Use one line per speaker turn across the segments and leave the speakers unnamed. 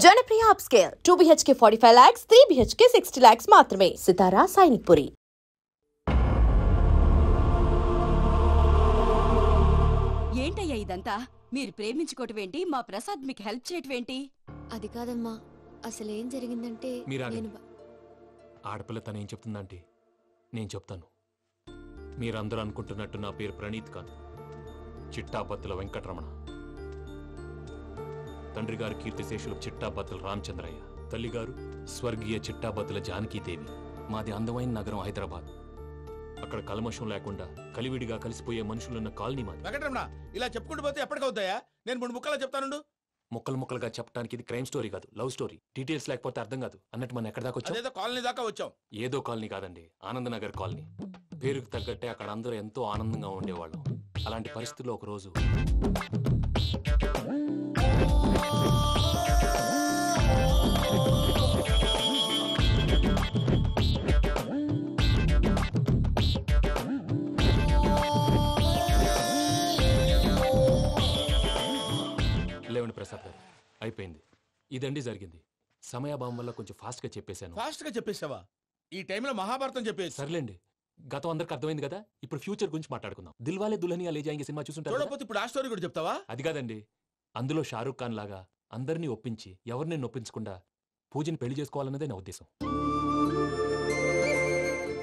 Janapriya upscale 2 BHK 45 lakhs, 3 BHK 60 lakhs మాత్రమే. సితారా సైనిక్పురి.
ఏంటయ్యా ఇదంతా? మీరు ప్రేమించుకోవటమేంటి, మా ప్రసాద్ మీకు హెల్ప్ చేయటమేంటి?
అది కాదమ్మా, అసలేం జరిగిందంటే
ఆడపిల్ల తనేం చెప్తుందంటే నేను చెప్తాను. మీరందరూ అనుకుంటున్నట్టు నా పేరు ప్రణీత్ కాదు, చిట్టాబత్తుల వెంకటరమణ. తండ్రి గారు కీర్తిశేషులు చిట్టాబత్తుల రామచంద్రయ్య, తల్లిగారు స్వర్గీయ చిట్టాబత్తుల జానకీదేవి. మాది అందమైన నగరం హైదరాబాద్. అక్కడ కల్మషం లేకుండా కలివిడిగా కలిసిపోయే మనుషులున్న కాలనీ మాది.
వెంకటరమణ, ఇలా చెప్పుకుంటూ పోతే ఎప్పటికవుతాయా? నేను 3 ముక్కలు చెప్తాను.
ముక్కలుగా చెప్పడానికి ఇది క్రైమ్ స్టోరీ కాదు, లవ్ స్టోరీ. డీటెయిల్స్ లేకపోతే అర్థం కాదు. అన్నట్టు మనం ఎక్కడ దాకా వచ్చాం?
ఏదో కాలనీ దాకా వచ్చాం.
ఏదో కాలనీ కాదండి, ఆనందనగర్ కాలనీ. పేరుకు తగ్గట్టే అక్కడ అందరూ ఎంతో ఆనందంగా ఉండేవాళ్ళం. అలాంటి పరిస్థితుల్లో ఒకరోజు లేవండి ప్రసాద్ గారు, అయిపోయింది. ఇదండి జరిగింది. సమయాభావం వల్ల కొంచెం ఫాస్ట్ గా చెప్పేశాను.
ఫాస్ట్ గా చెప్పేసావా? ఈ టైంలో మహాభారతం చెప్పేసి.
సర్లేండి, గతం అందరికి అర్థమైంది కదా. ఇప్పుడు ఫ్యూచర్ గురించి మాట్లాడుకుందాం. దిల్వాలే దుల్హనియా లే జాయేంగే సినిమా చూసుంటారు.
చూడకపోతే ఇప్పుడు ఆ స్టోరీ కూడా చెప్తావా?
అది కాదండి, అందులో షారూఖ్ ఖాన్ లాగా అందరినీ ఒప్పించి ఎవరిని నొప్పించకుండా పూజని పెళ్లి చేసుకోవాలన్నదే నా ఉద్దేశం.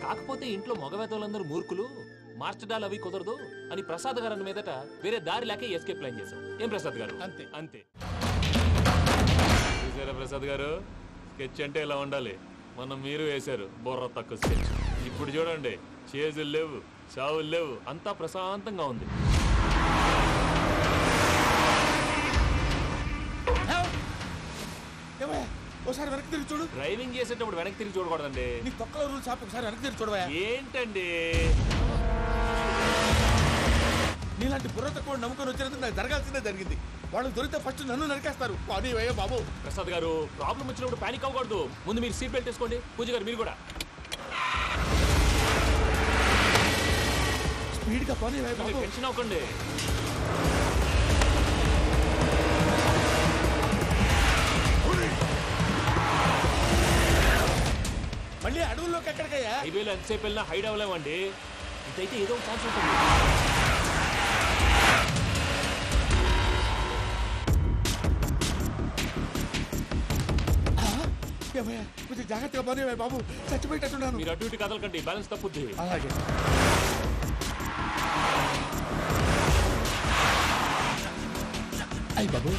కాకపోతే ఇంట్లో మగవేతలందరూ మూర్ఖులు, మార్చడాలు అవి కుదరదు అని ప్రసాద్ గారు అన్న మీదట వేరే దారి లేక ఎస్కేప్ ప్లాన్ చేశాం. ఏం ప్రసాద్ గారు? అంతే అంతే. చూసారా ప్రసాద్ గారు, స్కెచ్ అంటే ఇలా ఉండాలి. మనం మీరు వేశారు బుర్ర తక్కువ స్కెచ్. ఇప్పుడు చూడండి, చేజులు లేవు, చావులు లేవు, అంతా ప్రశాంతంగా ఉంది.
ఒకసారి వెనక్కి తిరిగి చూడు.
డ్రైవింగ్ చేసేటప్పుడు వెనక్కి తిరిగి చూడకూడదండి.
నీ తొక్కలో రూల్స్ ఆపు, ఒకసారి వెనక్కి తిరిగి చూడవా?
ఏంటండి
నీలాంటి బుర్ర తక్కువ నమ్ముకొని వచ్చినందుకు నాకు జరగాల్సిందే జరిగింది. వాళ్ళు దొరికితే ఫస్ట్ నన్ను నరికేస్తారు. అది అయ్యో బాబు.
ప్రసాద్ గారు, ప్రాబ్లం వచ్చినప్పుడు పానిక్ అవ్వకూడదు. ముందు మీరు సీట్ బెల్ట్ వేసుకోండి. పూజ గారు మీరు కూడా
స్పీడ్ గా పని
టెన్షన్ అవ్వకండి.
మళ్ళీ అడవుల్లోకి ఎక్కడికయ్యా?
హైవేలో ఎంతసేపు వెళ్ళినా హైడ్ అవ్వలేమండి. ఇదైతే ఏదో ఛాన్స్ ఉంటుంది.
కొంచెం జాగ్రత్తగా పని బాబు, చచ్చిపోయేటట్టున్నాను.
మీరు అటు ఇటు కదలకండి, బ్యాలెన్స్ తప్పుద్ది.
అలాగే. అయ్యి బాబు,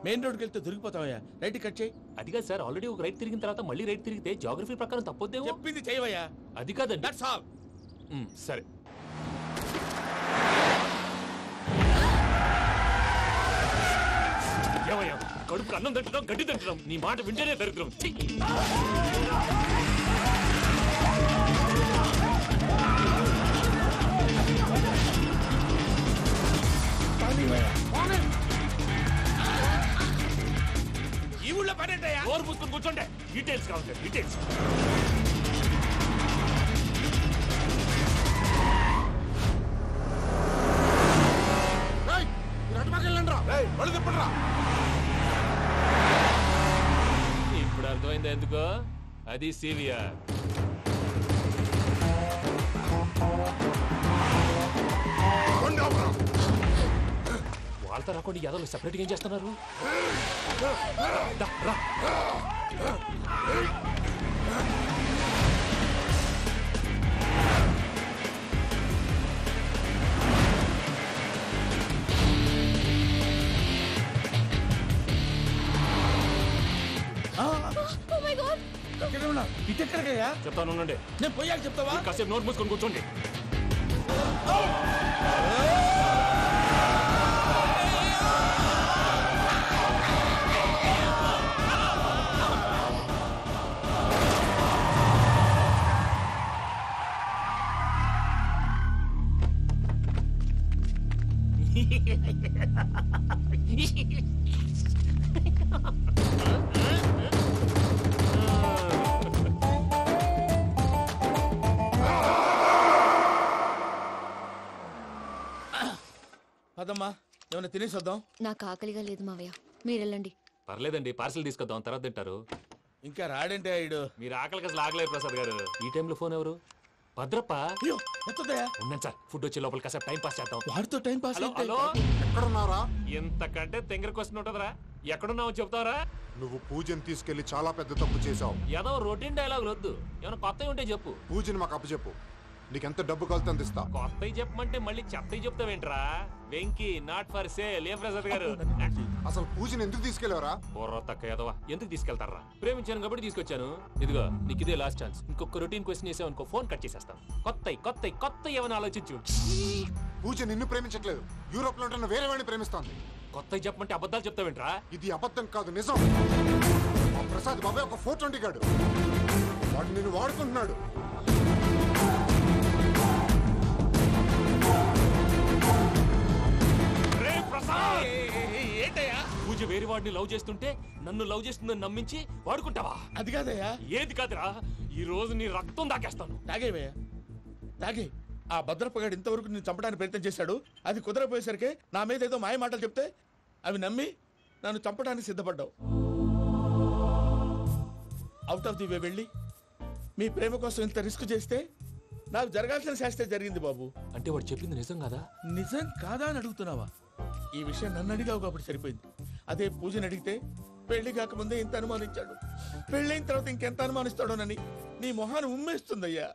మెయిన్ రోడ్కి వెళ్తే దొరికిపోతావయ్యా. రైట్ కట్ చేయి.
అది కాదు సార్, ఆల్రెడీ ఒక రైట్ తిరిగిన తర్వాత మళ్ళీ రైట్ తిరిగితే జాగ్రఫీ ప్రకారం తప్పొద్దేమో.
చెప్పింది చేయవయ్యా.
అది కాదండి.
That's all.
సరే. ఏమయ్యా, కడుపుకు అన్నం తింటున్నాం, గడ్డి తింటున్నాం, నీ మాట వింటేనే దరిద్రం.
ఈ ఊళ్ళో పని ఏంటయ్యా?
ఓరు పుస్తకం కూర్చోండి. డీటెయిల్స్ కావాలి, డీటెయిల్స్. ఇప్పుడు అర్థమైంది ఎందుకో. అది సివిఆర్. వాళ్ళతో రాకుండా యాదవ్ సెపరేట్గా ఏం చేస్తున్నారు?
ఇటెక్కడికయ్యా?
చెప్తాను,
నేను పోయాక చెప్తావా?
కాసేపు నోట్ మూసుకొని కూర్చోండి.
అదమ్మా ఏమైనా తినేసి వద్దాం.
నాకు ఆకలిగా లేదు మావయ్య, మీరు వెళ్ళండి.
పర్లేదండి, పార్సిల్ తీసుకొద్దాం, తర్వాత తింటారు.
ఇంకా రాడంటే ఆయుడు.
మీరు ఆకలికి అసలు ఆగలేదు ప్రసాద్ గారు. ఈ టైంలో ఫోన్ ఎవరు? భద్రప్ప.
అయ్యో ఎత్తదయ్యా.
ఉన్నాను సార్, ఫుడ్ వచ్చే లోపల కాసేపు టైం పాస్ చేద్దాం.
వాడితో టైం పాస్.
హలో హలో,
ఎక్కడున్నారా?
ఎంతకంటే తెంగర క్వశ్చన్ ఉంటుందిరా. ఎక్కడున్నావు చెప్తావరా?
నువ్వు పూజని తీసుకెళ్లి చాలా పెద్ద తప్పు చేశావు.
ఏదో రొటీన్ డైలాగ్ వద్దు, ఏమైనా కొత్తవి ఉంటే చెప్పు.
పూజని మాకు అప్పచెప్పు, నీకెంత డబ్బు కలితే అందిస్తా.
కొత్తవి చెప్పమంటే మళ్ళీ చెత్తవి చెప్తావేంట్రా? Venky not for sale. ఏ ప్రసాద్ గారు,
అసలు పూజని ఎందుకు తీసుకెళ్లేవరా?
బుర్ర తక్క ఏదవా, ఎందుకు తీసుకెళ్తారా? ప్రేమించాను కాబట్టి తీసుకొచ్చాను. ఇదిగో నీకు ఇదే లాస్ట్ ఛాన్స్. ఇంకొక రొటీన్ క్వశ్చన్ చేసావనుకో ఫోన్ కట్ చేసేస్తాను. కొత్త ఏమైనా ఆలోచించు.
పూజ నిన్ను ప్రేమించట్లేదు, యూరోప్ లో ఉంటున్న వేరే వాడిని ప్రేమిస్తాంది.
కొత్తవి చెప్పమంటే అబద్ధాలు చెప్తావేంట్రా?
ఇది అబద్ధం కాదు, నిజం. మా ప్రసాద్ బాబాయ్ ఒక 420 గాడు, వాడు నిన్ను వాడుకుంటున్నాడు.
ఏంటయ్యా?
పూజ వేరే వాడిని లవ్ చేస్తుంటే నన్ను లవ్ చేస్తుందని నమ్మించి వాడుకుంటావా?
అది కాదయ్యా.
ఏది కాదురా, ఈ రోజు నీ రక్తం దాకేస్తాను.
తాగేవయ్యా తాగే. ఆ భద్రప్పగాడు ఇంతవరకు నేను చంపడానికి ప్రయత్నం చేశాడు. అది కుదరపోయేసరికి నా మీద ఏదో మాయ మాటలు చెప్తే అవి నమ్మి నన్ను చంపడానికి సిద్ధపడ్డావు. అవుట్ ఆఫ్ ది వే వెళ్ళి మీ ప్రేమ కోసం ఇంత రిస్క్ చేస్తే నాకు జరగాల్సిన శాస్త్రే జరిగింది బాబు.
అంటే వాడు చెప్పింది నిజం కదా?
నిజం కాదా అని అడుగుతున్నావా? ఈ విషయం నన్ను అడిగావు కాబట్టి సరిపోయింది. అదే పూజని అడిగితే పెళ్లి కాకముందే ఇంత అనుమానించాడు, పెళ్ళైన తర్వాత ఇంకెంత అనుమానిస్తాడోనని నీ మొహాన్ని ఉమ్మేస్తుందయ్యా.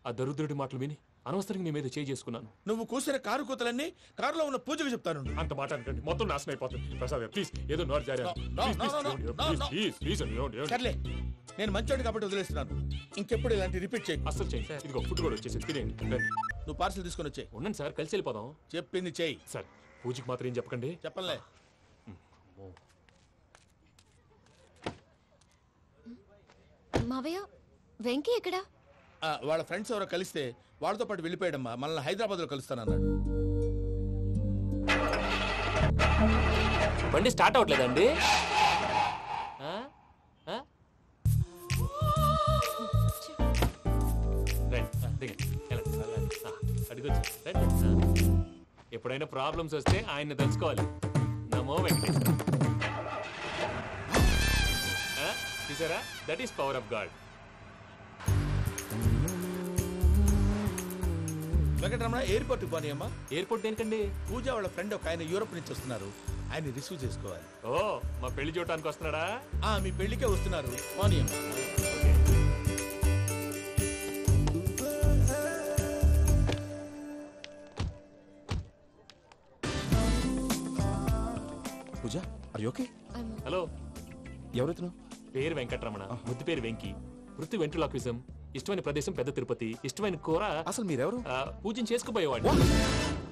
ఆ దరిద్రుడి మాటలు విని అనవసరంగా నీ మీద చేయి చేసుకున్నాను.
నువ్వు కూసిన కారు కూతలన్నీ కారులో ఉన్న పూజకు చెప్తాను.
అంత మాట అనకండి, మొత్తం నాశనం అయిపోతుంది. ప్రసాద్ ప్లీజ్, ఏదో నోరు జారీ.
సర్లే, నేను మంచోడు కాబట్టి వదిలేస్తున్నాను. ఇంకెప్పుడు ఇలాంటి రిపీట్ చేయి.
అసలు చేయండి. ఇదిగో ఫుడ్ కూడా వచ్చేసి తినేయండి.
నువ్వు పార్సల్ తీసుకొని వచ్చాయి.
ఉండండి సార్, కలిసి వెళ్ళిపోదాం.
చెప్పింది చెయ్యి.
సార్ పూజకి మాత్రం ఏం చెప్పకండి.
చెప్పలే.
మావయ్య, వెంకీ ఎక్కడా?
వాళ్ళ ఫ్రెండ్స్ ఎవరో కలిస్తే వాళ్ళతో పాటు వెళ్ళిపోయాడమ్మా. మనల్ని హైదరాబాద్ లో కలుస్తానన్నాడు.
బండి స్టార్ట్ అవ్వట్లేదండి. ఎప్పుడైనా ప్రాబ్లమ్స్ వస్తే ఆయన్ని తెలుసుకోవాలి. నమో వెంకటేశ్వర. చూసారా, that is power of God.
Venkataramana, airport పోనీ అమ్మా.
ఎయిర్పోర్ట్ దేనికండి?
పూజ వాళ్ళ ఫ్రెండ్ ఒక ఆయన యూరోప్ నుంచి వస్తున్నారు, ఆయన రిసీవ్ చేసుకోవాలి.
ఓ, మా పెళ్లి చూడటానికి వస్తున్నాడా?
మీ పెళ్లికే వస్తున్నారు. పోనీ అమ్మా.
పూజ, ఆర్ యు ఓకే?
హలో,
ఎవరెత్తును?
పేరు వెంకటరమణ, ముద్దు పేరు వెంకీ, వృత్తి వెంట్రులాక్విజం, ఇష్టమైన ప్రదేశం పెద్ద తిరుపతి, ఇష్టమైన కూర.
అసలు మీరెవరు?
పూజను చేసుకుపోయేవాడు.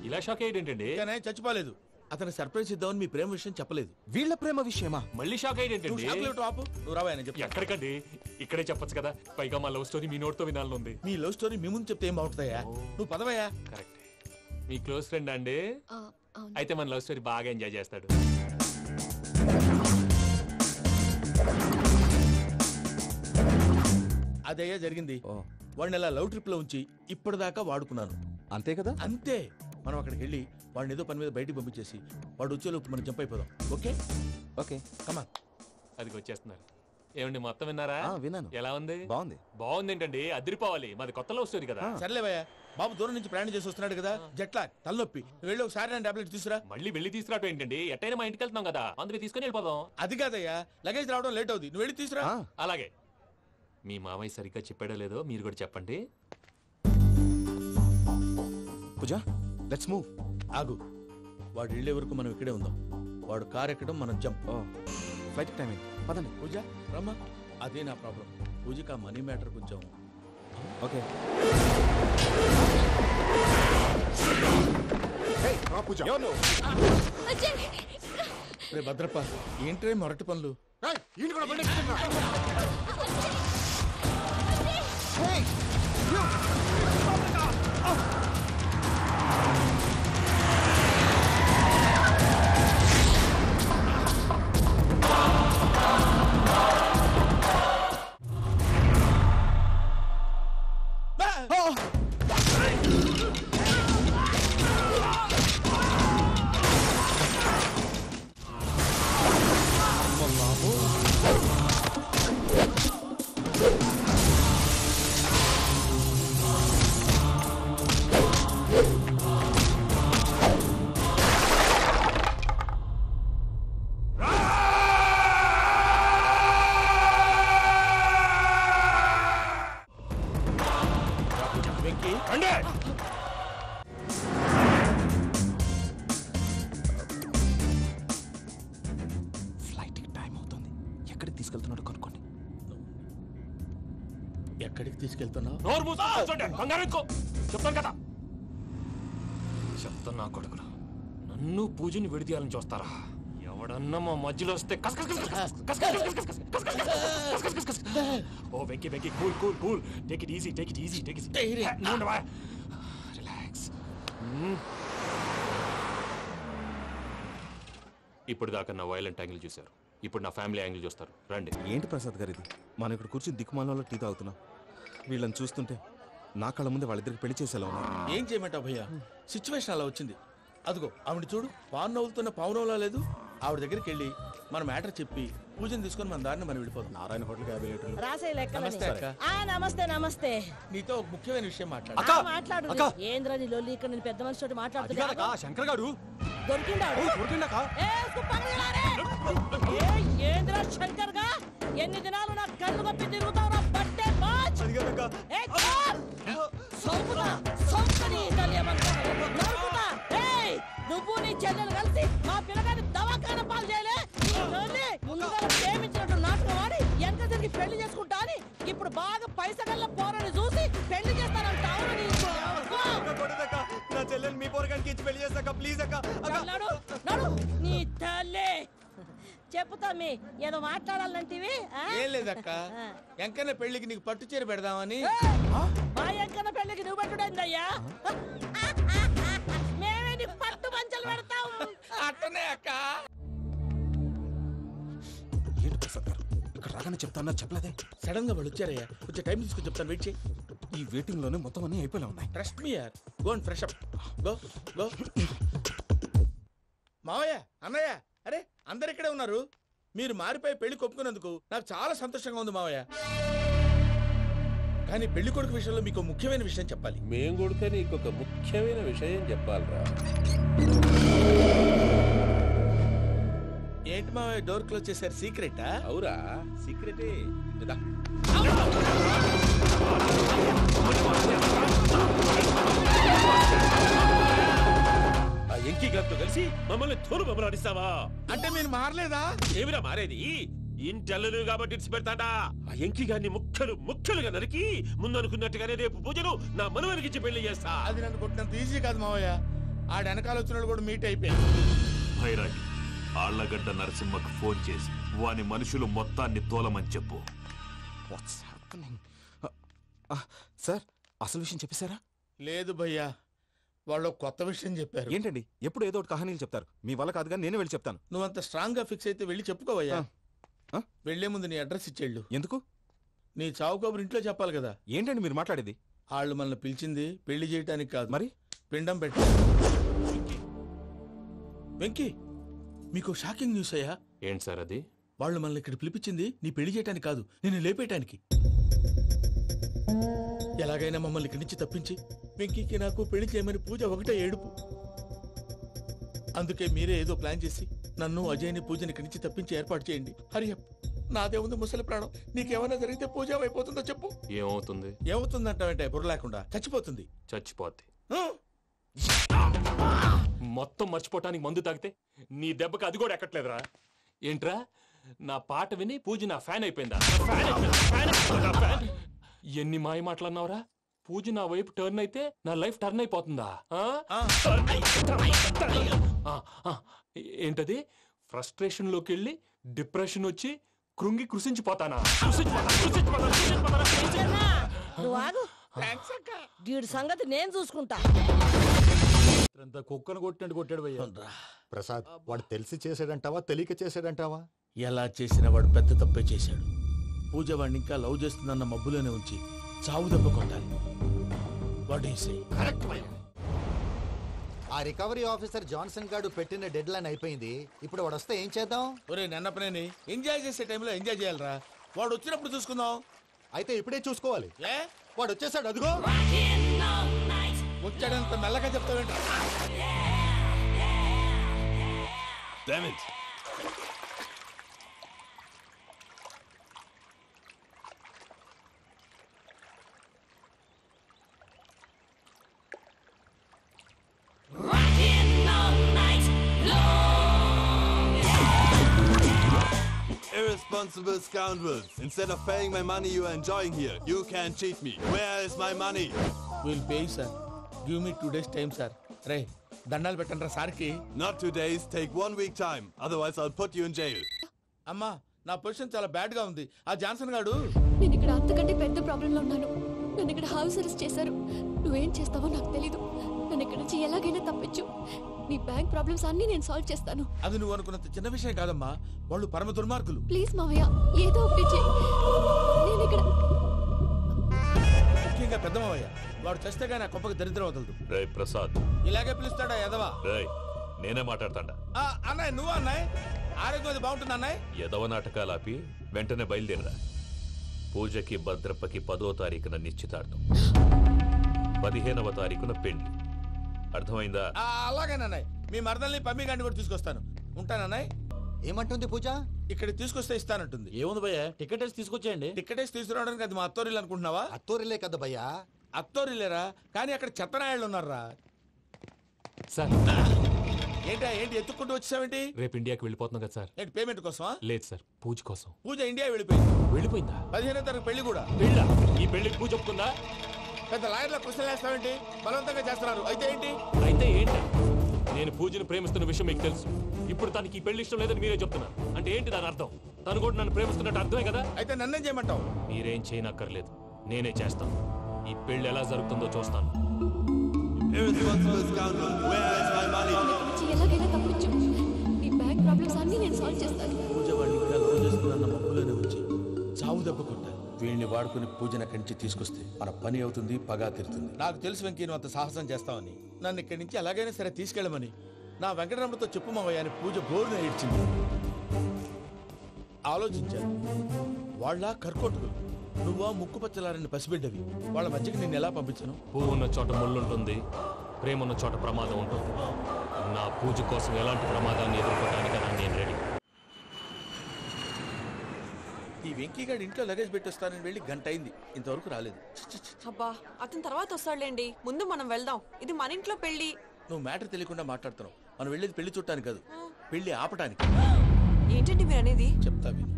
ఇలా షాక్ అయ్యేటండి.
కానీ ఆయన చచ్చిపోలేదు. అతను సర్ప్రైజ్ ఇద్దామని మీ ప్రేమ విషయం చెప్పలేదు.
వీళ్ళ ప్రేమ విషయమా?
మళ్ళీ షాక్ అయ్యేటండి.
నువ్వు రావా అని చెప్పి.
ఎక్కడికండి, ఇక్కడే చెప్పొచ్చు కదా. పైగా మా లవ్ స్టోరీ మీ నోట్తో వినాలని ఉంది.
మీ లవ్ స్టోరీ మీ ముందు చెప్తే ఏం బాగుంటుందయ్యా? నువ్వు పదవయ్యా.
కరెక్ట్. మీ క్లోజ్ ఫ్రెండ్ అండి? అయితే మన లవ్ స్టోరీ బాగా ఎంజాయ్ చేస్తాడు.
అదయ్యా జరిగింది. వాడిని అలా లవ్ ట్రిప్ లో ఉంచి ఇప్పటిదాకా వాడుకున్నాను.
అంతే కదా?
అంతే. మనం అక్కడికి వెళ్ళి వాడిని ఏదో పని మీద బయటికి పంపించేసి వాడు వచ్చేలోపు మనం జంప్ అయిపోదాం. ఓకే
ఓకే,
కమా.
అది వచ్చేస్తున్నారు. ఏమండి, మొత్తం విన్నారా?
విన్నాను.
ఎలా ఉంది?
బాగుంది.
బాగుంది ఏంటండి, అదిరిపోవాలి. మాది కొత్త లవ్ స్టోరీ కదా.
సర్లేవయ్యా, బాబు దూరం నుంచి ప్రయాణం చేసి వస్తున్నాడు కదా, జట్లా తలనొప్పి. వెళ్ళి ఒకసారి నా టాబ్లెట్ తీసుకురా.
మళ్ళీ వెళ్ళి తీసుకురావటం ఏంటండి? ఎట్టైనా మా ఇంటికి వెళ్తున్నాం కదా, అందుకే తీసుకుని వెళ్ళిపోదాం.
అది కాదయ్యా, లగేజ్ రావడం లేట్ అవుతుంది. నువ్వు వెళ్ళి తీసుకురా.
అలాగే. మీ మామయ్య సరిగ్గా చెప్పాడో లేదో మీరు కూడా చెప్పండి.
పూజ, లెట్స్ మూవ్.
ఆగు, వాడు వెళ్ళే వరకు మనం ఇక్కడే ఉందాం. వాడు కార్ ఎక్కడం, మనం జంప్.
Flight timing. పదండి.
పూజ రమ్మా. అదే నా ప్రాబ్లం. పూజకి ఆ మనీ మ్యాటర్ కొంచెం.
ఓకే.
పూజ,
రే భద్రప్ప, ఏంట్రే మొరటి పనులు?
ఫ్లైట్కి టైం అవుతుంది. ఎక్కడికి తీసుకెళ్తున్నాడో కనుక్కోండి.
ఎక్కడికి తీసుకెళ్తున్నావు?
నోరు మూసుకొని కూర్చోండి. కంగారు ఎక్కు. చెప్తాను కదా. చెప్తాను నా కొడుకులు. నన్ను పూజని విడిదీయాలని చూస్తారా? ఎవడన్నా మా మధ్యలో వస్తే ఓ Venky Venky cool cool cool. Take it easy take it easy take it relax. ఇప్పుడు దాకా నా వైలెంట్ యాంగిల్ చూశారు. ఇప్పుడు నా ఫ్యామిలీ యాంగిల్ చూస్తారు. రండి.
ఏంటి ప్రసాద్ గారు ఇది? మనం ఇక్కడ కూర్చుని దిక్కుమాలలో టీ తాగుతున్నాం. వీళ్ళని చూస్తుంటే నా కళ్ళ ముందే వాళ్ళిద్దరికి పెళ్లి చేసేలా ఉన్నారు.
ఏం చేయమంటావు భయ్యా? సిచ్యువేషన్ అలా వచ్చింది. అదిగో ఆవిడ చూడు, పాను నవ్వుతున్న పావునవ్వులా లేదు. ఆవిడ దగ్గరికి వెళ్ళి మన మ్యాటర్ చెప్పి పూజను తీసుకొని మన దారిని మనం వెళ్ళిపోతాం.
నారాయణ హోటల్ 50 లీటర్లు.
రాసే లెక్కలని.
నమస్తే అక్క.
నమస్తే నమస్తే.
నీతో ఒక ముఖ్యమైన విషయం మాట్లాడు.
మాట్లాడు. ఏంద్రా నీ లొల్లి? ఇక్కడ నేను పెద్ద మనిషితో మాట్లాడుతున్నా.
శంకర్ గారు
దొరికిందాడు. ఏంద్రా శంకర్ గా? ఎన్ని దినాలు నా కళ్ళు కప్పి తిరుగుతావు నా బట్టే బాచ్. నువ్వు నీ చెల్లెలు కలిసి మా పిల్లగాని దవాఖాన పాలు చేయలే. ముందుగా ప్రేమించినట్టు నాటకం ఆడి ఎంత తిరిగి పెళ్లి చేసుకుంటా అని ఇప్పుడు బాగా పైసగల్ల పోరని చూసి పెళ్లి చేస్తానంటావు.
నా చెల్లెలు మీ పోరగానికి ఇచ్చి పెళ్లి చేస్తాక ప్లీజ్ అక్క.
నడు నీ తల్లి. చెప్పుతా మీ ఏదో మాట్లాడాలంటివి.
ఏం లేదక్క, ఎంకన్న పెళ్లికి నీకు పట్టు చీర పెడదామని.
మా ఎంకన్న పెళ్లికి నువ్వు పెట్టుడైందయ్యా? మేమే నీకు పట్టు పంచలు పెడతాం.
అట్టనే అక్క.
ఏంటి ప్రసాద్ గారు ఇక్కడ రాగానే చెప్తాను చెప్పలేదే?
సడన్ గా వాళ్ళు వచ్చారయ్యా. కొంచెం టైం తీసుకొని చెప్తాను, వెయిట్ చేయి.
ఈ వెయిటింగ్ లోనే మొత్తం అన్ని అయిపోయినా ఉన్నాయి.
ట్రస్ట్ మీ యార్. Go and fresh up. Go go. మావయ్య, అన్నయ్య, అరే అందరు ఇక్కడే ఉన్నారు. మీరు మారిపోయి పెళ్లి కొప్పుకున్నందుకు నాకు చాలా సంతోషంగా ఉంది మావయ్య. కానీ పెళ్లి కొడుకు విషయంలో మీకు ముఖ్యమైన విషయం చెప్పాలి.
మేం కొడితే నీకు ఒక ముఖ్యమైన విషయం చెప్పాలరా.
ఏంటి మావయ్య డోర్ క్లోజ్ చేశారు? సీక్రెటా?
అవురా, సీక్రెటే. ఆ ఎంకీ గారితో కలిసి మమ్మల్ని తోలు బొమ్మలాడిస్తావా?
అంటే మీరు మారలేదా?
ఏమిరా మారేది? ఇంటల్లు కాబట్టి ఇడిచి పెడతాడా? ఆ ఎంకీ గారిని ముక్కలుగా నరికి ముందనుకున్నట్టుగానే రేపు పూజను నా మనవరికిచ్చి పెళ్లి చేస్తా.
అది నన్ను కొట్టినంత ఈజీ కాదు మావయ్య. ఆడ వెనకాల వచ్చిన కూడా మీట్ అయిపోయాడు.
భైరాగి ఆళ్లగడ్డ నరసింహకు ఫోన్ చేసి వాని మనుషులు మొత్తాన్ని తోలమని చెప్పు.
సార్ అసలు విషయం చెప్పేశారా?
లేదు భయ్యా, వాళ్ళు కొత్త విషయం చెప్పారు.
ఏంటండి ఎప్పుడు ఏదో ఒకటి కహానీలు చెప్తారు. మీ వల్ల కాదుగా నేనే వెళ్ళి చెప్తాను.
నువ్వంత స్ట్రాంగ్ గా ఫిక్స్ అయితే వెళ్ళి చెప్పుకోవయ్యా. వెళ్లే ముందు నీ అడ్రస్ ఇచ్చేళ్ళు.
ఎందుకు?
నీ చావు కబురు ఇంట్లో చెప్పాలి కదా.
ఏంటండి మీరు మాట్లాడేది?
వాళ్ళు మనల్ని పిలిచింది పెళ్లి చేయటానికి కాదు,
మరి
పిండం పెట్టి. వెంకీ, మీకు షాకింగ్ న్యూస్ అయ్యా.
ఏంటి సార్ అది?
వాళ్ళు మనల్ని ఇక్కడ పిలిపించింది నీ పెళ్లి చేయటానికి కాదు, నేను లేపేయటానికి. ఎలాగైనా మమ్మల్ని ఇక్కడి నుంచి తప్పించి వెంకీకి నాకు పెళ్లి చేయమని పూజ ఒకటే ఏడుపు. అందుకే మీరే ఏదో ప్లాన్ చేసి నన్ను అజయ్ని పూజని ఇక్కడి నుంచి తప్పించి ఏర్పాటు చేయండి. హరియప్, నాదే ఉంది ముసలి ప్రాణం. నీకేమైనా జరిగితే పూజ అయిపోతుందో చెప్పు.
ఏమవుతుంది?
ఏమవుతుందంటావంటే బుర్ర లేకుండా చచ్చిపోతుంది.
చచ్చిపోద్ది. మొత్తం మర్చిపోవటానికి మందు తాగితే నీ దెబ్బకి అది కూడా ఎక్కట్లేదురా. ఏంట్రా, నా పాట విని పూజ నా ఫ్యాన్ అయిపోయిందా? ఎన్ని మాయ మాటలన్నావురా? పూజ నా వైపు టర్న్ అయితే నా లైఫ్ టర్న్ అయిపోతుందా? ఏంటది? ఫ్రస్ట్రేషన్ లోకి వెళ్ళి డిప్రెషన్ వచ్చి కృంగి కృషించిపోతానా?
నువ్వు ఆగు. వీడి సంగతి నేను చూసుకుంటా.
కుక్కను కొట్టినట్టు కొట్టాడు భయ్యా.
ప్రసాద్ వాడు తెలిసి చేసాడంటావా తెలియక చేసాడంటావా?
ఎలా చేసినా వాడు పెద్ద తప్పే చేశాడు. పూజ వాడిని ఇంకా లవ్ చేస్తుందన్న మబ్బులోనే ఉంచి చావు దెబ్బ కొట్టాలి. What you say?
కరెక్ట్ భయ్యా. ఆ రికవరీ ఆఫీసర్ జాన్సన్ గారు పెట్టిన డెడ్ లైన్ అయిపోయింది. ఇప్పుడు వాడు వస్తే ఏం చేద్దాం?
ఒరే నన్నపనేని ఎంజాయ్ చేసే టైంలో ఎంజాయ్ చేయాలరా. వాడు వచ్చినప్పుడు చూసుకుందాం.
అయితే ఇప్పుడే చూసుకోవాలి.
ఏ
వాడు వచ్చేసాడు, అదిగో.
వచ్చాడంత మెల్లగా చెప్తావేంటి?
Damn it.
Irresponsible scoundrels. Instead of paying my money you are enjoying here, you can cheat me. Where is my money?
We'll pay, sir. Give me 2 days time, sir. రే దండాలు పెట్టండి రా సార్కి.
Not 2 days, take 1 week time. Otherwise I'll put you in jail.
అమ్మా నా position చాలా bad గా ఉంది. ఆ జాన్సన్ గాడు
నేను ఇక్కడ అంతకంటే పెద్ద ప్రాబ్లంలో ఉన్నాను. నన్ను ఇక్కడ హౌస్ అరెస్ట్ చేశారు. నువ్వేం చేస్తావో నాకు తెలీదు. నన్ను ఇక్కడ నుంచి ఎలాగైనా తప్పించు. నీ బ్యాంక్ ప్రాబ్లమ్స్ అన్ని నేను సాల్వ్ చేస్తాను.
అది నువ్వు అనుకున్నంత చిన్న విషయం కాదమ్మా. వాళ్ళు పరమ దుర్మార్గులు.
ప్లీజ్ మావయ్య, ఏదో ఒకటి చెయ్యి. నేను ఇక్కడ
ముఖ్యంగా పెద్ద మావయ్య. వాడు చస్తే గానీ ఆ కొంపకి దరిద్రం వదలదు.
రే ప్రసాద్,
ఇలాగే పిలుస్తాడా ఎదవా?
రే నేనే మాట్లాడతాడా?
అన్నయ్య నువ్వు అన్నయ్య. ఆరోగ్యం అది బాగుంటుంది అన్నయ్య.
ఎదవ నాటకాలు ఆపి వెంటనే బయలుదేరరా. పూజకి భద్రప్పకి 10వ తారీఖున నిశ్చితార్థం, 15వ తారీఖున పెళ్లి. అర్థమైందా?
అలాగేనన్నయ్య. మీ మరదల్ని పమ్మి గాండి కూడా తీసుకొస్తాను. ఉంటానన్నయ్య.
ఏమంటుంది పూజ?
ఇక్కడ తీసుకొస్తే ఇస్తానంటుంది.
ఏముంది భయ్యా, టికెట్ వేసి తీసుకొచ్చేయండి.
టికెట్ వేసి తీసుకురావడానికి అది మా అత్తోరిల్లు అనుకుంటున్నావా?
అత్తోరిలే కదా భయ్యా.
అత్తోరిల్లేరా, కానీ అక్కడ చెత్తనాయాళ్ళు ఉన్నారా.
సార్
ఏంటి ఎత్తుక్కుంటూ వచ్చావేంటి?
రేపు ఇండియాకి వెళ్ళిపోతున్నాం కదా సార్.
ఏంటి పేమెంట్ కోసమా?
లేదు సార్, పూజ కోసం.
పూజ ఇండియా వెళ్ళిపోయింది.
వెళ్ళిపోయిందా?
15వ తారీఖు పెళ్లి కూడా.
పెళ్ళా? ఈ పెళ్లికి పూజ ఒప్పుకుందా?
పెద్ద లాయర్ల క్వశ్చన్ వేస్తావేంటి? బలవంతంగా చేస్తున్నారు. అయితే ఏంటి?
అయితే ఏంటి? నేను పూజను ప్రేమిస్తున్న విషయం మీకు తెలుసు. ఇప్పుడు తనకి ఈ పెళ్లి ఇష్టం లేదని మీరే చెప్తున్నారు. అంటే ఏంటి దాని అర్థం? తను కూడా నన్ను ప్రేమిస్తున్నట్టు అర్థమే కదా.
అయితే నన్నేం చేయమంటావు?
మీరేం చేయనక్కర్లేదు, నేనే చేస్తాను. ఈ పెళ్లి ఎలా జరుగుతుందో చూస్తాను.
Irresponsible scoundrel, where is my money?
ఎలాగైనా తప్పించు. నీ బ్యాంక్ ప్రాబ్లమ్స్ అన్ని నేను సాల్వ్ చేస్తాను.
పూజ వాడిని ఇక్కడ లవ్ చేస్తున్న మబ్బులోనే వచ్చి చావు దెబ్బ కొట్టారు. వీళ్ళని వాడుకుని పూజన కంచి తీసుకొస్తే మన పని అవుతుంది, పగా తీరుతుంది. నాకు తెలుసు వెంకీ నువ్వు అంత సాహసం చేస్తావని. నన్ను ఇక్కడి నుంచి ఎలాగైనా సరే తీసుకెళ్ళమని నా వెంకటరమణతో చెప్పు మావయ్య అని పూజ బోరున ఏడ్చింది. ఆలోచించాను. వాళ్ళ కర్కోటకులు, నువ్వా ముక్కు పచ్చలారని పసిబిడ్డవి. వాళ్ళ మధ్యకి నేను ఎలా పంపించను?
పువ్వు ఉన్న చోట ముళ్ళుంటుంది, ప్రేమ ఉన్న చోట ప్రమాదం ఉంటుంది. నా పూజ కోసం ఎలాంటి ప్రమాదాన్ని ఎదుర్కోవడానికైనా నేను రెడీ.
ఈ వెంకీగాడి ఇంట్లో లగేజ్ పెట్టొస్తానని వెళ్ళి గంట అయింది, ఇంతవరకు రాలేదు.
అబ్బా అతని తర్వాత వస్తాడులేండి, ముందు మనం వెళ్దాం. ఇది మన ఇంట్లో పెళ్లి.
నువ్వు మ్యాటర్ తెలియకుండా మాట్లాడుతున్నావు. మనం వెళ్ళేది పెళ్లి చూడటానికి కాదు, పెళ్లి ఆపటానికి.
ఏంటండి మీరు అనేది?
చెప్తా విను.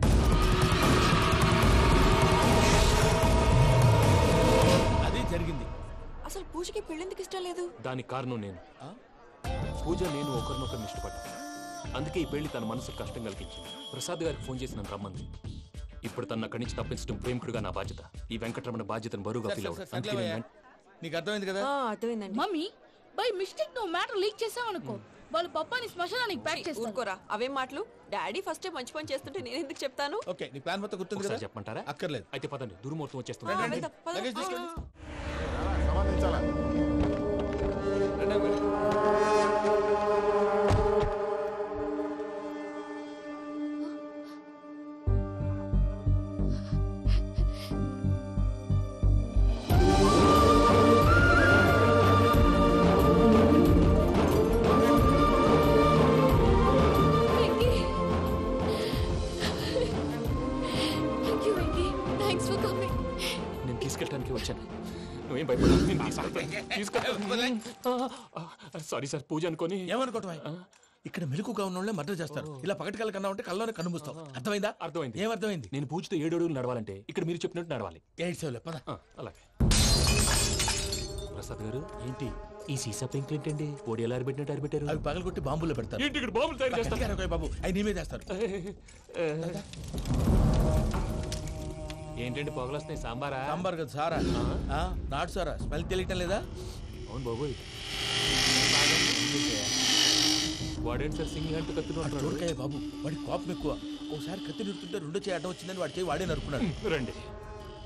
అది జరిగింది.
అసలు పూజకి పెళ్ళెందుకు ఇష్టం లేదు?
దానికి కారణం నేను. పూజ నేను ఒకరినొకరిని ఇష్టపడ్డా. అందుకే ఈ పెళ్లి తన మనసుకు కష్టం కలిగించింది. ప్రసాద్ గారికి ఫోన్ చేసి నన్ను రమ్మంది. ఇప్పుడు తన అక్కడి నుంచి తప్పించడం ప్రేమికుడుగా నా బాధ్యత. ఈ వెంకటరమణ బాధ్యతను బరువుగా ఫీల్ అవుతుంది.
నీకు అర్థమైంది కదా?
అర్థమైందండి.
మమ్మీ బై మిస్టేక్ నువ్వు మ్యాటర్ లీక్ చేసావనుకో, వాళ్ళు పప్పాని శ్మశానానికి ప్యాక్ చేస్తారు.
ఊరుకోరా, అవేం మాటలు. డాడీ ఫస్ట్ మంచి పని చేస్తుంటే నేను ఎందుకు చెప్తాను?
ఓకే, నీ ప్లాన్ మొత్తం గుర్తుంది కదా?
చెప్పమంటారా?
అక్కర్లేదు.
అయితే పదండి, దుర్ముహూర్తం వచ్చేస్తుంది.
లగేజ్ తీసుకెళ్ళి.
సంబంధించాలా?
నేను తీసుకెళ్ళడానికి వచ్చాను. నువ్వేం భయపడలేదు. సారీ సార్, పూజ అనుకోని.
ఏమనుకోవటం? ఇక్కడ మెలకుగా ఉన్న వాళ్ళే మర్డర్ చేస్తారు. ఇలా పగటి కళ్ళ కన్నా ఉంటే కళ్ళలోనే కనుమూస్తావు. అర్థమైందా?
అర్థమైంది.
ఏమర్థమైంది?
నేను పూజతో 7 అడుగులు నడవాలంటే ఇక్కడ మీరు చెప్పినట్టు నడవాలి. అలాగే. ప్రసాద్ గారు, ఏంటి ఈ సీసా పెంకులు ఏంటండి? పొడి ఎలా అరబెట్టినట్టు అరబెట్టారు?
అవి పగలగొట్టి బాంబులో పెడతారు.
ఏంటి ఇక్కడ బాంబులు తయారు చేస్తారు?
బాబు అవి నీ మీద వేస్తారు.
ఏంటండి పొగలొస్తున్నాయి? సాంబారా?
సాంబార్ కదా, సారా. నాటు సారా. స్మెల్ తెలియటం లేదా?
అవును బాబోయ్. వాడేంటి సార్ సింగిల్ హ్యాండ్ కత్తిని
చూడకాయ బాబు, వాడి కోపం ఎక్కువ. ఒకసారి కత్తి నిరుతుంటే 2 చేయి అడ్డం వచ్చిందని వాడి చేయి వాడే నరుకున్నాడు.
రండి.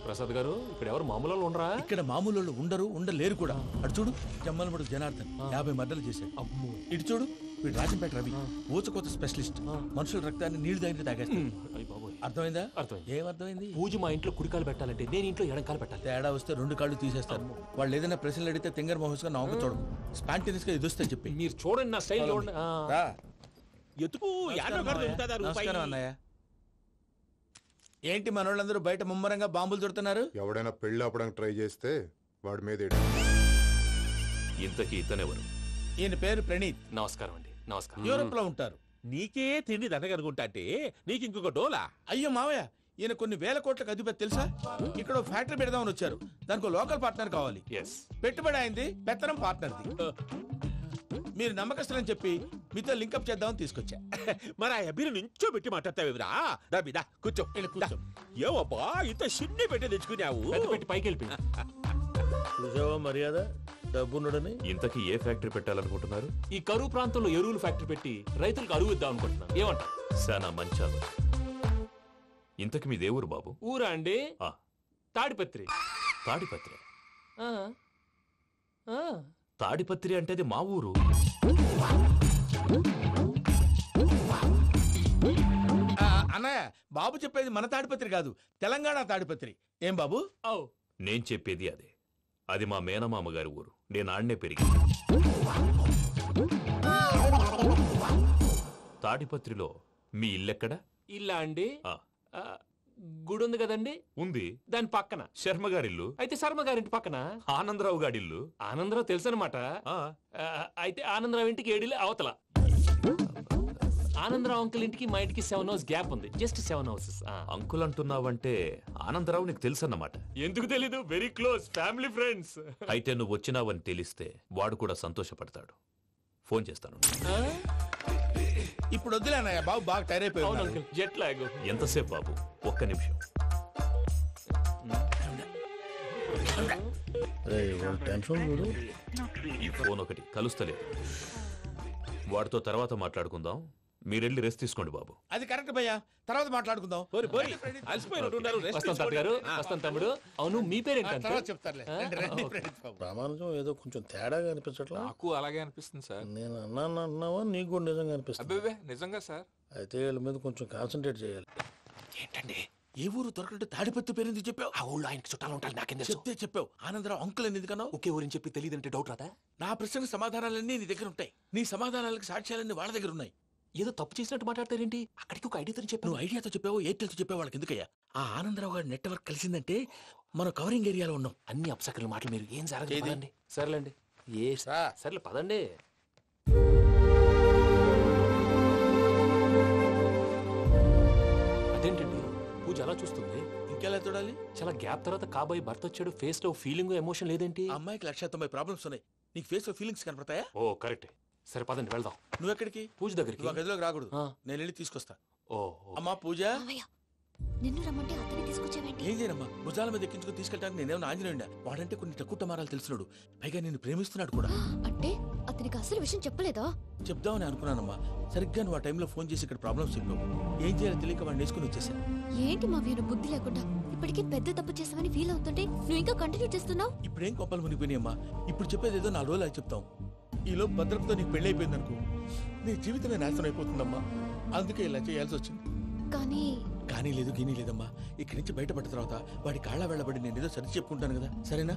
ప్రసాద్ గారు ఇక్కడ ఎవరు మామూలు వాళ్ళు ఉండరా?
ఇక్కడ మామూలు వాళ్ళు ఉండరు, ఉండలేరు కూడా. అటు చూడు జమ్మలమడు జనార్దన్ 50 మర్డర్లు చేశాడు.
అమ్మో.
ఇటు చూడు వీడు రాజంపేట రవి ఊచకోత స్పెషలిస్ట్. మనుషుల రక్తాన్ని నీళ్లు దగ్గర తాగేస్తాడు. అర్థమైందా? ఏమర్థమైంది?
పూజ మా ఇంట్లో కుడికాలు పెట్టాలంటే నేను ఇంట్లో ఎడంకాలు పెట్టాలి.
తేడా వస్తే 2 కాళ్ళు తీసేస్తారు. వాళ్ళు ఏదైనా ప్రశ్నలు అడిగితే తింగర్ మహోస్ గా నవ్వు చూడదు. స్పాంటినియస్ గా ఎదుస్తా చెప్పి
మీరు చూడండి నా స్టైల్.
ఎతుకు
నమస్కారం అన్నయ్య. ఏంటి మనోళ్ళందరూ బయట ముమ్మరంగా బాంబులు దొరుకుతున్నారు?
ఎవడైనా పెళ్లి ఆపడానికి ట్రై చేస్తే వాడి మీద
ఇంతకీ ఇతనెవరు?
ఈయన పేరు ప్రణీత్.
నమస్కారం అండి. నమస్కారం.
యూరోప్ లో ఉంటారు.
నీకే తిండి దండగనుకుంటా అంటే నీకు ఇంకొక డోలా?
అయ్యో మావయ్య, ఈయన కొన్ని వేల కోట్లకు అధిపతి తెలుసా? ఇక్కడ ఫ్యాక్టరీ పెడదామని వచ్చారు. దానికి లోకల్ పార్ట్నర్ కావాలి. పెట్టుబడి అయింది, పెత్తనం పార్ట్నర్ది. మీరు నమ్మకస్తులని చెప్పి మీతో లింకప్ చేద్దామని తీసుకొచ్చా.
మరి ఆ అబ్బిని నుంచో పెట్టి మాట్లాడతావురా? దాబిదా కూర్చో కూర్చో. ఏవబ్బా ఇంత చిన్ని పెట్టి తెచ్చుకున్నావు?
పెట్టి పైకి వెళ్ళి
చూసావా మర్యాద డబ్బున్నడని.
ఇంతకీ ఏ ఫ్యాక్టరీ పెట్టాలనుకుంటున్నారు?
ఈ కరువు ప్రాంతంలో ఎరువులు ఫ్యాక్టరీ పెట్టి రైతులకు అరువు ఇద్దాం అనుకుంటున్నాను. ఏమంటా?
శానా మంచాలు. ఇంతకి మీ దేవురు బాబు?
ఊరా అండి? తాడిపత్రి.
తాడిపత్రి? తాడిపత్రి అంటే అది మా ఊరు.
అన్నయ్య బాబు చెప్పేది మన తాడిపత్రి కాదు, తెలంగాణ తాడిపత్రి. ఏం బాబు?
నేను చెప్పేది అదే. అది మా మేనమామ గారి ఊరు. నేను ఆడనే పెరిగి. తాడిపత్రిలో మీ ఇల్లెక్కడ?
ఇల్లా అండి? గుడి ఉంది కదండి?
ఉంది.
దాని పక్కన
శర్మ గారిల్లు.
అయితే శర్మ గారింటి పక్కన
ఆనందరావు గారిల్లు.
ఆనందరావు తెలుసు అనమాట. అయితే ఆనందరావు ఇంటికి 7 అవతల. ఆనందరావు అంకుల్ ఇంటికి మా ఇంటికి 7 హౌస్ గ్యాప్ ఉంది. Just 7 houses.
అంకుల్ అంటున్నావంటే ఆనందరావు నీకు తెలుసు అన్నమాట.
ఎందుకు తెలీదు? Very close family friends.
అయితే నువ్వు వచ్చినావని తెలిస్తే వాడు కూడా సంతోషపడతాడు. ఫోన్ చేస్తాను.
ఇప్పుడు వద్దులే అన్నయ్య, బాబు బాగా టైర్ అయిపోయాడు.
Jet lag.
ఎంతసేపు బాబు? ఒక్క నిమిషం. ఈ ఫోన్ ఒకటి కలుస్తలేదు. వాడితో తర్వాత మాట్లాడుకుందాం. మీరెళ్ళి రెస్ట్ తీసుకోండి బాబు.
అది కరెక్ట్ భయ్యా, తర్వాత మాట్లాడుకుందాం.
తమ్ముడు. అవును మీ పేరేంటి?
ప్రామాణికం ఏదో కొంచెం తేడాగా అనిపించట్లా?
నాకు అలాగే అనిపిస్తుంది సార్.
నేను అన్నావా నీకు కూడా నిజంగా అనిపిస్తుంది?
అబ్బే నిజంగా సార్.
అయితే వీళ్ళ మీద కొంచెం కాన్సన్ట్రేట్ చేయాలి.
ఏంటండి ఏ ఊరు దొరకట్టు తాడిపత్రి పేరు ఎందుకు చెప్పావు?
ఆ ఊళ్ళో ఆయనకి చుట్టాలు ఉంటారు. నాకేం
చెప్తే చెప్పావు. ఆనందరావు అంకుల్ అని ఎందుకన్నావు?
ఒకే ఊరిని చెప్పి తెలియదంటే డౌట్ రాదా?
నా ప్రశ్నకు సమాధానాలన్నీ నీ దగ్గర ఉంటాయి. నీ సమాధానాలకు సాక్ష్యాలన్నీ వాళ్ళ దగ్గర ఉన్నాయి.
ఏదో తప్పు చేసినట్టు మాట్లాడతారేంటి? అక్కడికి ఒక ఐడియాతో చెప్పావు.
నువ్వు ఐడియాతో చెప్పావు, ఎయిర్టెల్తో చెప్పావు, వాళ్ళకి ఎందుకయ్యా? ఆ ఆనందరావు గారి నెట్వర్క్ కలిసిందంటే మనం కవరింగ్ ఏరియాలో ఉన్నాం.
అన్ని అప్సకర్ల మాటలు మీరు ఏం జరగదండి. సర్లేండి. సర్లే పదండి. అదేంటండి పూజ అలా చూస్తుంది?
ఇంకెలా చూడాలి?
చాలా గ్యాప్ తర్వాత కాబోయే భర్త వచ్చాడు. ఫేస్ లో ఫీలింగ్ ఎమోషన్ లేదేంటి?
అమ్మాయికి 190 ప్రాబ్లమ్స్ ఉన్నాయి. నీకు ఫేస్ లో ఫీలింగ్స్ కనపడతాయా?
ఓ కరెక్ట్. సరే పదండి వెళ్దాం.
నువ్వు ఎక్కడికి?
పూజ దగ్గరికి.
నువ్వు గదిలోకి రాకూడదు, నేను వెళ్ళి తీసుకొస్తా.
ఓ
అమ్మా పూజ,
నిన్ను రమ్మంటే అతన్ని తీసుకొచ్చావేంటి?
ఏం చేయనమ్మా, భుజాల మీద ఎక్కించుకుని తీసుకెళ్ళడానికి నేనేమన్నా ఆంజనేయుడా? వాడంటే కొన్ని తక్కువ టమారాలు తెలిసినాడు, పైగా నేను ప్రేమిస్తున్నాడు కూడా.
అంటే అతనికి అసలు విషయం చెప్పలేదా?
చెప్దామని అనుకున్నానమ్మా. సరిగ్గా నువ్వు ఆ టైంలో ఫోన్ చేసి ఇక్కడ ప్రాబ్లమ్స్ చెప్పావు. ఏం చేయాలో తెలియక వాడిని వేసుకుని వచ్చేసా.
ఏంటి మా వీరు బుద్ధి లేకుండా ఇప్పటికీ పెద్ద తప్పు చేసావని ఫీల్ అవుతుంటే నువ్వు ఇంకా కంటిన్యూ చేస్తున్నావు?
ఇప్పుడేం కొప్పలు మునిగిపోయినాయమ్మా. ఇప్పుడు చెప్పేది ఏదో 4 రోజులు చెప్తాం. ఈలో భద్రతతో నీకు పెళ్లి అయిపోయింది అనుకో, నీ జీవితమే నాశనం అయిపోతుందమ్మా. అందుకే ఇలా చేయాల్సి వచ్చింది. కానీ లేదు గీనీ లేదమ్మా. ఇక్కడి నుంచి బయటపడ్డ తర్వాత వాడి కాళ్ళ వెళ్ళబడి నేను ఏదో సరి చెప్పుకుంటాను కదా, సరేనా?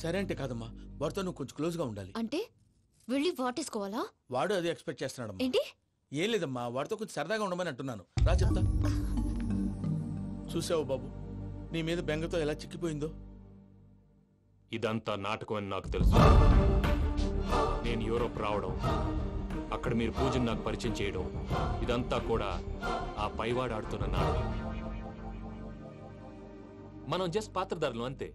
సరే అంటే కాదమ్మా, వాడితో నువ్వు కొంచెం క్లోజ్ గా ఉండాలి.
అంటే వెళ్ళి వాటేసుకోవాలా?
వాడు అదే ఎక్స్పెక్ట్ చేస్తున్నాడమ్మా.
ఏంటి?
ఏం లేదమ్మా, వాడితో కొంచెం సరదాగా ఉండమని అంటున్నాను. రా చెప్తా. చూసావు బాబు, నీ మీద బెంగతో ఎలా చిక్కిపోయిందో.
ఇదంతా నాటకం అని నాకు తెలుసు. నేను యూరోప్ రావడం, అక్కడ మీరు పూజను నాకు పరిచయం చేయడం, ఇదంతా కూడా ఆ పైవాడు ఆడుతున్న నాటకం. మనం జస్ట్ పాత్రధారులు అంతే.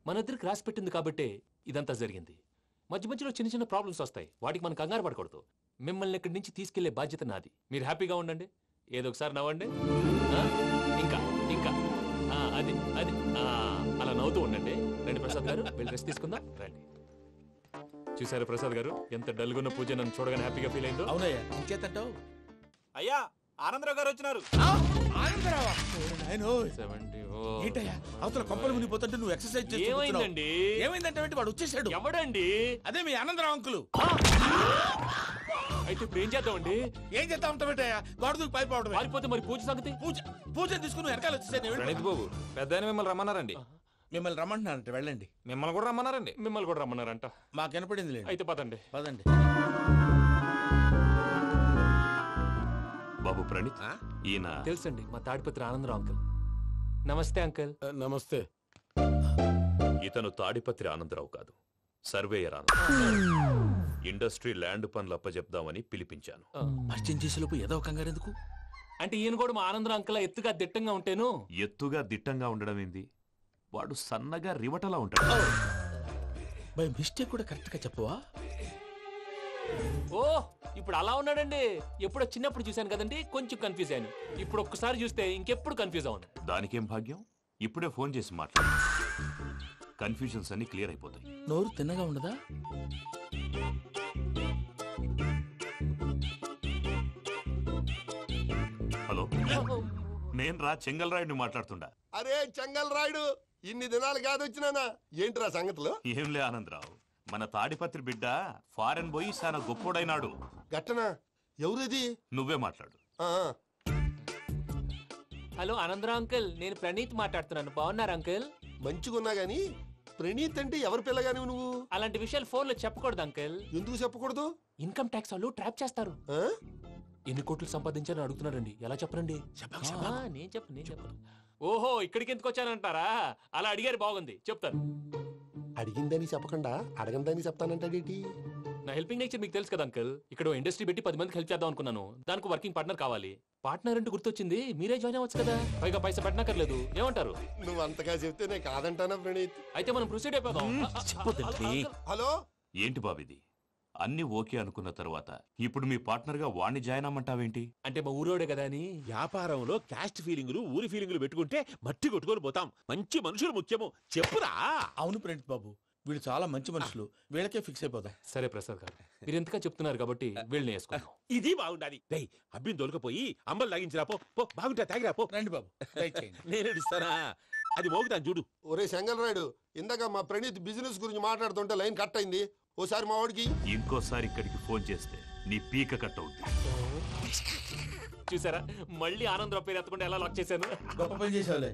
మన ఇద్దరికి రాసి పెట్టింది కాబట్టే ఇదంతా జరిగింది. మధ్య మధ్యలో చిన్న చిన్న ప్రాబ్లమ్స్ వస్తాయి, వాటికి మనం కంగారు పడకూడదు. మిమ్మల్ని ఇక్కడి నుంచి తీసుకెళ్లే బాధ్యత నాది. మీరు హ్యాపీగా ఉండండి, ఏదో ఒకసారి నవ్వండి. ఇంకా ఇంకా అది అది అలా నవ్వుతూ ఉండండి. రండి ప్రసాద్ గారు, వెళ్ళి రెస్ట్ తీసుకుందాం. రండి. చూసారు ప్రసాద్ గారు, ఎంత డల్గున్న పూజ నన్ను చూడగానే హ్యాపీగా ఫీల్ అయిందో.
అవునయ్యా, ఇంకేతంటావు?
అయ్యా
ఆనందరావు గారు వచ్చినారు.
ఆనందరావా? ఏంటయ్యా అవతల కొంపలు మునిగిపోతుంటే నువ్వు ఎక్సర్సైజ్ చేస్తూ
ఏమైందండి?
ఏమైందంటే వాడు వచ్చేసాడు.
ఎవడండి?
అదే మీ ఆనందరావు అంకులు.
అయితే ఇప్పుడు ఏం చేద్దామండి?
ఏం చేస్తా ఉంటావేటయ్యా? గోడ దూకి పైపోవడం.
పారిపోతే మరి పూజ సంగతి?
పూజ తీసుకుని వెనకాల వచ్చేసాను.
ప్రణీత్ బాబు పెద్ద మిమ్మల్ని రమ్మన్నారండి.
మిమ్మల్ని రమ్మంటున్నారంట, వెళ్ళండి.
మిమ్మల్ని కూడా రమ్మన్నారండి.
మిమ్మల్ని కూడా రమ్మన్నారంట.
మాకు వినపడింది లేదు.
అయితే పదండి.
పదండి.
బాబు ప్రణీత్, ఈయన
తెలుసండి, మా తాడిపత్రి ఆనందరావు అంకుల్. నమస్తే అంకుల్.
నమస్తే.
ఇతను తాడిపత్రి ఆనందరావు కాదు, సర్వేయర్ ఆనందరావు. ఇండస్ట్రీ ల్యాండ్ పనులు అప్పచెప్దామని పిలిపించాను.
పరిచయం చేసేలోపు ఏదో కంగారు ఎందుకు?
అంటే ఈయన కూడా మా ఆనందరావు అంకుల్ ఎత్తుగా దిట్టంగా ఉంటేను.
ఎత్తుగా దిట్టంగా ఉండడం ఏంది? వాడు సన్నగా రివటలా ఉంటాడు.
బై మిస్టేక్ కూడా కరెక్ట్ గా చెప్పవా?
ఓ ఇప్పుడు అలా ఉన్నాడండి. ఎప్పుడో చిన్నప్పుడు చూశాను కదండి, కొంచెం కన్ఫ్యూజ్ అయ్యాను. ఇప్పుడు ఒక్కసారి చూస్తే ఇంకెప్పుడు కన్ఫ్యూజ్ అవును.
దానికేం భాగ్యం, ఇప్పుడే ఫోన్ చేసి మాట్లాడు. కన్ఫ్యూజన్స్ అన్ని క్లియర్ అయిపోతాయి.
నోరు తిన్నగా ఉండదా?
హలో, నేను రా చెంగల్ రాయుడిని మాట్లాడుతుండా.
అరే చెంగల్ రాయుడు, ఇన్ని దినాలు కాదు వచ్చినానా? ఏంట్రా సంగతులు?
ఏంలే ఆనందరావు, మన తాడిపత్రి బిడ్డ ఫారెన్ పోయి చాలా గొప్పోడైనాడు.
గట్టనా? ఎవరిది?
నువ్వే మాట్లాడు.
హలో ఆనందరావు అంకుల్, నేను ప్రణీత్ మాట్లాడుతున్నాను. బాగున్నారు అంకుల్?
మంచిగున్నా గాని ప్రణీత్ అంటే ఎవరి పిల్లగాని నువ్వు?
అలాంటి విషయాలు ఫోన్ లో చెప్పకూడదు అంకుల్.
ఎందుకు చెప్పకూడదు?
ఇన్కమ్ ట్యాక్స్ వాళ్ళు ట్రాప్ చేస్తారు. ఎన్ని కోట్లు సంపాదించాలని అడుగుతున్నారండి. ఎలా చెప్పరండి? నేను చెప్పను. ఓహో, ఇక్కడికి ఎందుకు వచ్చానంటారా? అలా అడిగారు, బాగుంది, చెప్తాను.
అడిగిందని చెప్పకుండా అడగందని చెప్తానంటాడేంటి?
నా హెల్పింగ్ నేచర్ మీకు తెలుసు కదా అంకుల్. ఇక్కడ ఇండస్ట్రీ పెట్టి 10 మందికి హెల్ప్ చేద్దాం అనుకున్నాను. దానికి వర్కింగ్ పార్ట్నర్ కావాలి. పార్ట్నర్ అంటే గుర్తొచ్చింది, మీరే జాయిన్ అవ్వచ్చు కదా. పైగా పైసా పెట్టనక్కర్లేదు. ఏమంటారు?
నువ్వు అంతగా చెప్తే నేను కాదంటానా ప్రణీత్?
అయితే మనం ప్రొసీడ్ అయిపోదాం.
హలో,
ఏంటి బాబిది? అన్ని ఓకే అనుకున్న తర్వాత ఇప్పుడు మీ పార్ట్నర్ గా వాణ్ణి జాయిన్ అమ్మంటావేంటి?
అంటే మా ఊరోడే కదా అని.
వ్యాపారంలో క్యాస్ట్ ఫీలింగులు, ఊరి ఫీలింగులు పెట్టుకుంటే మట్టి కొట్టుకొని పోతాం. మంచి మనుషులు ముఖ్యము. చెప్పురా.
అవును ప్రణీత్ బాబు, వీళ్ళు చాలా మంచి మనుషులు. వీళ్ళకే ఫిక్స్ అయిపోదాం.
సరే ప్రసాద్ గారు, మీరు ఎంతగా చెప్తున్నారు కాబట్టి వీళ్ళని వేసుకుందాం.
ఇది బాగుండాలి. రేయ్, అబ్బిని దొలకపోయి అంబలు లాగించిరా. పో బాగుంటా, తాగిరా పో.
రండి బాబు,
నేను ఇస్తానా? అది మోగుతాను చూడు.
ఒరే చెంగల్ రాయుడు, ఇందాక మా ప్రణీత్ బిజినెస్ గురించి మాట్లాడుతుంటే లైన్ కట్ అయింది. ఓసారి మా వాడికి
ఇంకోసారి ఇక్కడికి ఫోన్ చేస్తే నీ పీక కట్ అవుతుంది.
చూసారా, మళ్ళీ ఆనందరావు పేరు ఎత్తకుండా ఎలా లాక్ చేశాను.
గొప్ప పని చేసేవాళ్ళే.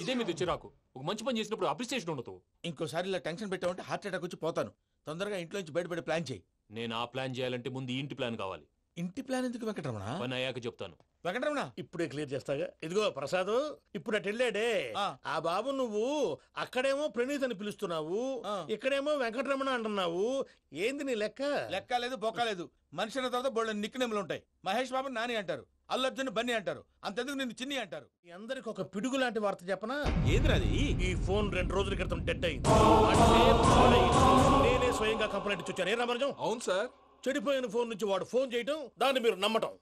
ఇదే మీద చిరాకు. ఒక మంచి పని చేసినప్పుడు అప్రిసియేషన్ ఉండదు.
ఇంకోసారి ఇలా టెన్షన్ పెట్టామంటే హార్ట్ అటాక్ వచ్చి పోతాను. తొందరగా ఇంట్లో నుంచి బయటపడే ప్లాన్ చేయి.
నేను ఆ ప్లాన్ చేయాలంటే ముందు ఇంటి ప్లాన్ కావాలి.
ఇంటి ప్లాన్ ఎందుకు వెంకటరమణ?
పని అయ్యాక చెప్తాను.
వెంకటరమణ
ఇప్పుడే క్లియర్ చేస్తాగా. ఇదిగో ప్రసాద్, ఇప్పుడు అటు వెళ్ళాడే ఆ బాబు, నువ్వు అక్కడేమో ప్రణీత్ అని పిలుస్తున్నావు, ఇక్కడేమో వెంకటరమణ అంటున్నావు. ఏంది నీ లెక్క?
లెక్క లేదు, బొక్క లేదు. మనిషి అన్న తర్వాత బోళ్ళ నిక్నెములు ఉంటాయి. మహేష్ బాబు నాని అంటారు, అల్లు అర్జున్ బన్నీ అంటారు, అంతెందుకు నిన్ను చిన్ని అంటారు.
మీ అందరికి ఒక పిడుగు లాంటి వార్త చెప్పనా?
ఏంద్రది?
ఈ ఫోన్ 2 రోజుల క్రితం డెడ్ అయింది. అంటే నేనే స్వయంగా కంప్లైంట్ ఇచ్చి వచ్చాను. ఏ రామరాజం?
అవును సార్.
చెడిపోయిన ఫోన్ నుంచి వాడు ఫోన్ చేయటం, దాన్ని మీరు నమ్మటం.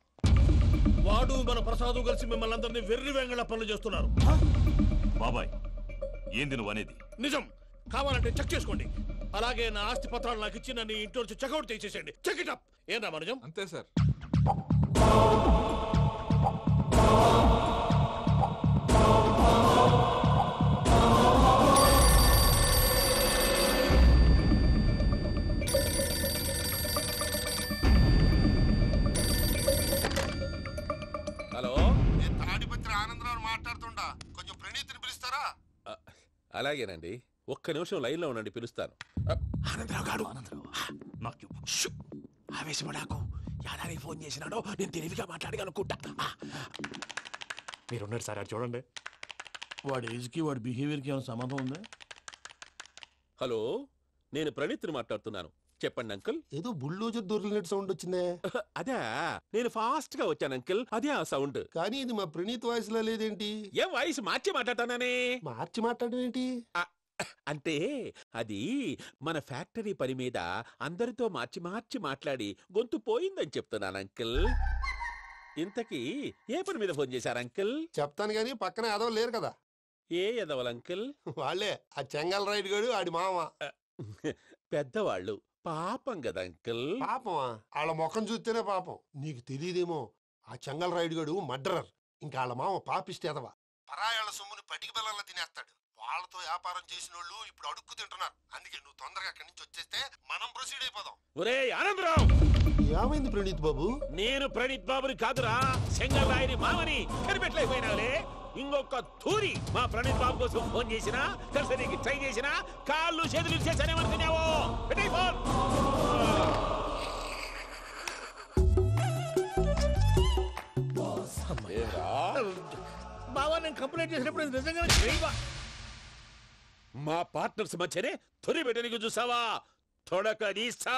వాడు మన ప్రసాదు కలిసి మిమ్మల్ని అందరినీ వెర్రి వెంగళ పనులు చేస్తున్నారు.
బాబాయ్, ఏంది నువ్వు అనేది?
నిజం. కావాలంటే చెక్ చేసుకోండి. అలాగే నా ఆస్తి పత్రాలు నాకు ఇచ్చి నన్ను ఇంట్లో నుంచి చెక్అౌట్ చేసేసండి. Check it up. ఏం రామరాజం?
అంతే సార్.
హలో,
నేను తాడిపత్రి ఆనందరావు మాట్లాడుతుండా. కొంచెం ప్రణీత్ని పిలుస్తారా?
అలాగేనండి. ఒక్క నిమిషం లైన్ లో ఉండండి, పిలుస్తాను.
ఆనందరావు గాడు.
నాకు
ఆవేశపడాకు. యాదానికి ఫోన్ చేసినాడో నేను తెలివిగా మాట్లాడగలనుకుంటా.
మీరున్నారు సార్, అది చూడండి.
వాడి ఏజ్కి వాడి బిహేవియర్కి ఏమైనా సంబంధం ఉందా?
హలో, నేను ప్రణీత్ని మాట్లాడుతున్నాను. చెప్పండి అంకుల్.
ఏదో బుల్డోజర్ దొరికినట్టు సౌండ్ వచ్చిందే.
అదే, నేను ఫాస్ట్ గా వచ్చాను అంకుల్. అదే ఆ సౌండ్.
కానీ ఇది మా ప్రణీత్ వాయిస్ లో లేదేంటి?
ఏం వాయిస్ మార్చి మాట్లాడతానే?
మార్చి మాట్లాడడం ఏంటి?
అంటే అది మన ఫ్యాక్టరీ పని మీద అందరితో మార్చి మార్చి మాట్లాడి గొంతు పోయిందని చెప్తున్నాను అంకుల్. ఇంతకీ ఏ పని మీద ఫోన్ చేశారు అంకుల్?
చెప్తాను గానీ పక్కన ఎదవ లేరు కదా.
ఏ ఎదవలు అంకుల్?
వాళ్ళే ఆ చెంగల్ రైడ్ గడు, ఆడి మామ.
పెద్దవాళ్ళు. పాపం కదా అంకుల్.
పాపమా? వాళ్ళ ముఖం చూస్తేనే పాపం. నీకు తెలియదేమో, ఆ చెంగల్ రైడ్ గడు మర్డరర్. ఇంకా వాళ్ళ మామ పాపిస్తేదవా పరాయాళ్ళ సొమ్ముని పటికి బెల్లంలో తినేస్తాడు. వాళ్ళతో వ్యాపారం చేసిన వాళ్ళు ఇప్పుడు అడుక్కు తింటున్నారు. అందుకే నువ్వు తొందరగా అక్కడి నుంచి వచ్చేస్తే మనం ప్రొసీడ్ అయిపోదాం.
ఒరే ఆనందరావు,
ఏమైంది ప్రణీత్ బాబు?
నేను ప్రణీత్ బాబుని కాదురా, చెంగల్ రాయని మామని కనిపెట్టలేకపోయినావులే. ఇంకొక తూరి మా ప్రణీత్ బాబు కోసం ఫోన్ చేసినా, కలిసి ట్రై చేసినా కాళ్ళు చేతులు చేశానేమనుకున్నావో. పెట్టేయ్ ఫోన్.
బావా, నేను కంప్లైంట్ చేసినప్పుడు నిజంగానే చేయవా?
మా పార్ట్నర్స్ మధ్యనే తొలి పెట్టడానికి చూసావా? తొడక నీస్తా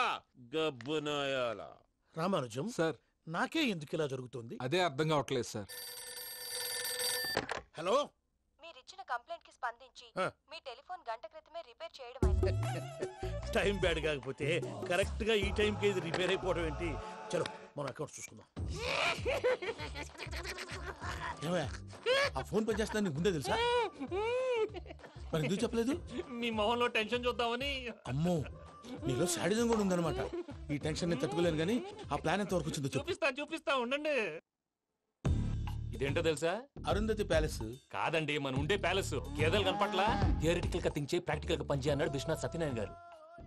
గబ్బునాయాల.
రామానుజం
సార్,
నాకే ఎందుకు ఇలా జరుగుతుంది?
అదే అర్థం కావట్లేదు సార్.
హలో,
మీరిచ్చిన కంప్లైంట్ కి స్పందించి మీ టెలిఫోన్ గంట క్రితమే రిపేర్ చేయడం
టైం బ్యాడ్ కాకపోతే కరెక్ట్ గా ఈ టైం కి ఇది రిపేర్ అయిపోవడం ఏంటి? చలో మన అకౌంట్ చూసుకుందాం. ఏమయ్యా, ఆ ఫోన్ పని చేస్తున్నా నీకు ముందే తెలుసా? మరి ఎందుకు చెప్పలేదు?
మీ మొహంలో టెన్షన్ చూద్దామని.
అమ్మో, నీలో శాడిజం కూడా ఉందన్నమాట. ఈ టెన్షన్ నేను తట్టుకోలేను కానీ ఆ ప్లాన్ ఎంత వరకు వచ్చిందో
చూపిస్తా ఉండండి. ఇదేంటో తెలుసా?
అరుంధతి ప్యాలెస్
కాదండి, మన ఉండే ప్యాలెస్. గేదెలు కనపట్లా? థియరిటికల్ గా థింక్ చేయి, ప్రాక్టికల్ గా పనిచేయ అన్నాడు విశ్వనాథ్ సత్యనారాయణ గారు.